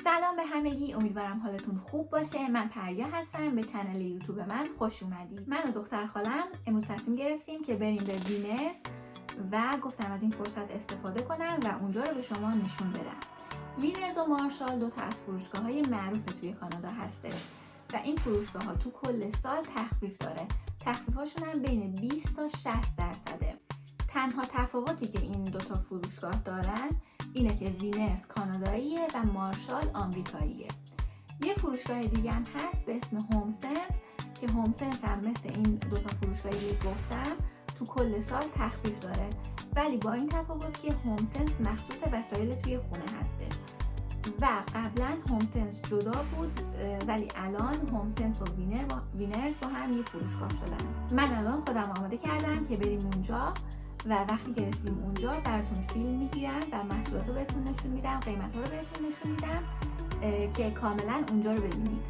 سلام به همگی، امیدوارم حالتون خوب باشه. من پریا هستم، به کانال یوتیوب من خوش اومدید. من و دختر خالم امروز تصمیم گرفتیم که بریم به وینرز و گفتم از این فرصت استفاده کنم و اونجا رو به شما نشون بدم. وینرز و مارشال دو تا از فروشگاه‌های معروف توی کانادا هستش و این فروشگاه‌ها تو کل سال تخفیف داره. تخفیف‌هاشون هم بین 20 تا 60%. تنها تفاوتی که این دو تا فروشگاه دارن اینه که وینرز کاناداییه و مارشال آمریکاییه. یه فروشگاه دیگه هم هست به اسم هوم سنس که هوم سنس هم مثل این دو تا فروشگاهی که گفتم تو کل سال تخفیف داره، ولی با این تفاوت که هوم سنس مخصوص وسایل توی خونه هستش و قبلا هوم سنس جدا بود ولی الان هوم سنس و وینرز با هم یه فروشگاه شدن. من الان خودم آماده کردم که بریم اونجا و وقتی که رسیدیم اونجا براتون فیلم میگیرم و محصولات رو بهتون نشون میدم، قیمت ها رو بهتون نشون میدم که کاملا اونجا رو ببینید.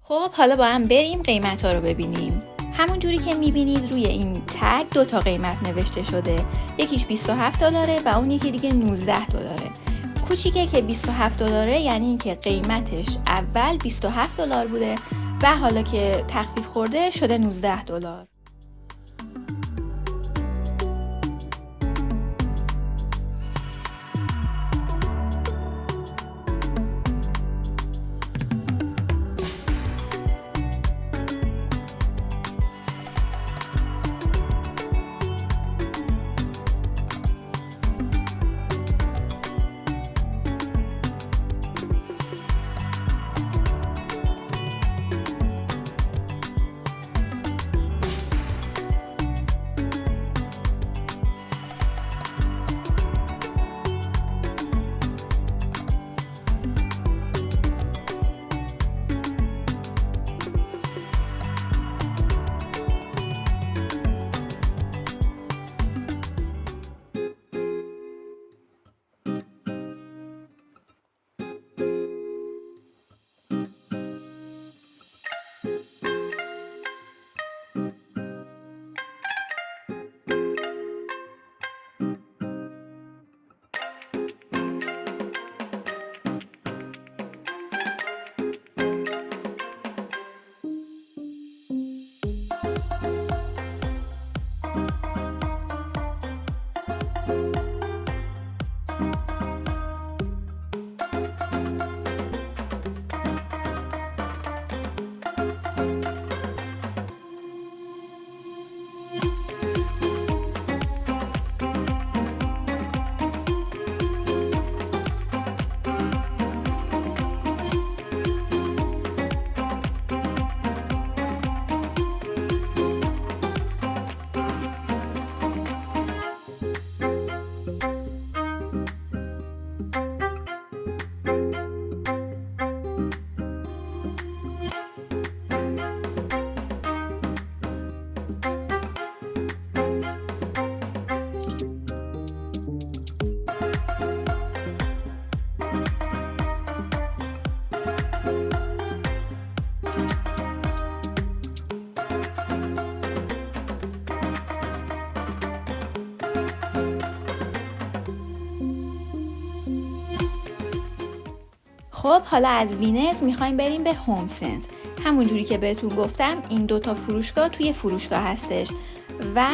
خب حالا با هم بریم قیمت ها رو ببینیم. همون جوری که میبینید روی این تگ دو تا قیمت نوشته شده، یکیش $27 و اون یکی دیگه $19. کوچیکه که $27 یعنی این که قیمتش اول $27 بوده و حالا که تخفیف خورده شده $19. خب حالا از وینرز میخوایم بریم به هوم سنس. همون جوری که بهتون گفتم این دوتا فروشگاه توی فروشگاه هستش و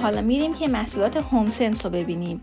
حالا میریم که محصولات هوم سنس رو ببینیم.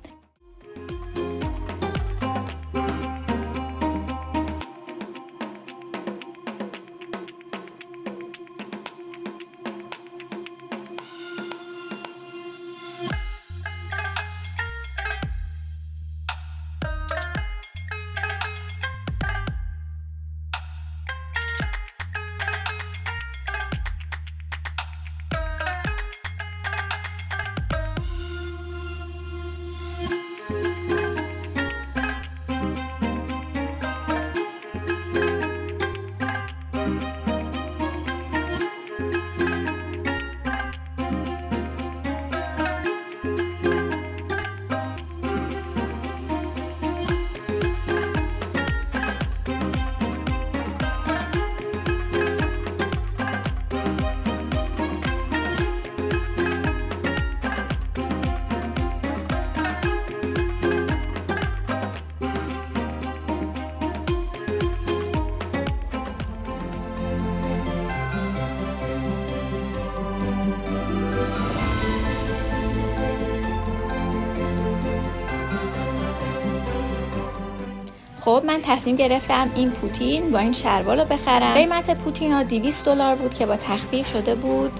خب من تصمیم گرفتم این پوتین با این شلوار رو بخرم. قیمت پوتین ها $200 بود که با تخفیف شده بود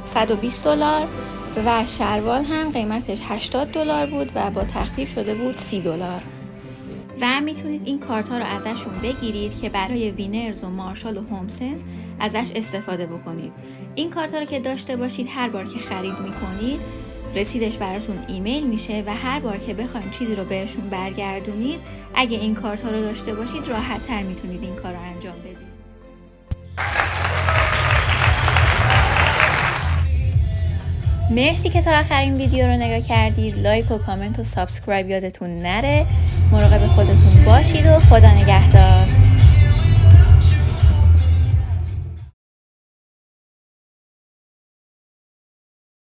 $120 و شلوار هم قیمتش $80 بود و با تخفیف شده بود $30. و میتونید این کارت ها رو ازشون بگیرید که برای وینرز و مارشال و هوم سنس ازش استفاده بکنید. این کارت ها رو که داشته باشید هر بار که خرید میکنید رسیدش براتون ایمیل میشه و هر بار که بخواید چیزی رو بهشون برگردونید اگه این کارت ها رو داشته باشید راحت تر میتونید این کار رو انجام بدید. مرسی که تا آخر این ویدیو رو نگاه کردید. لایک و کامنت و سابسکرایب یادتون نره. مراقب خودتون باشید و خدا نگهدار.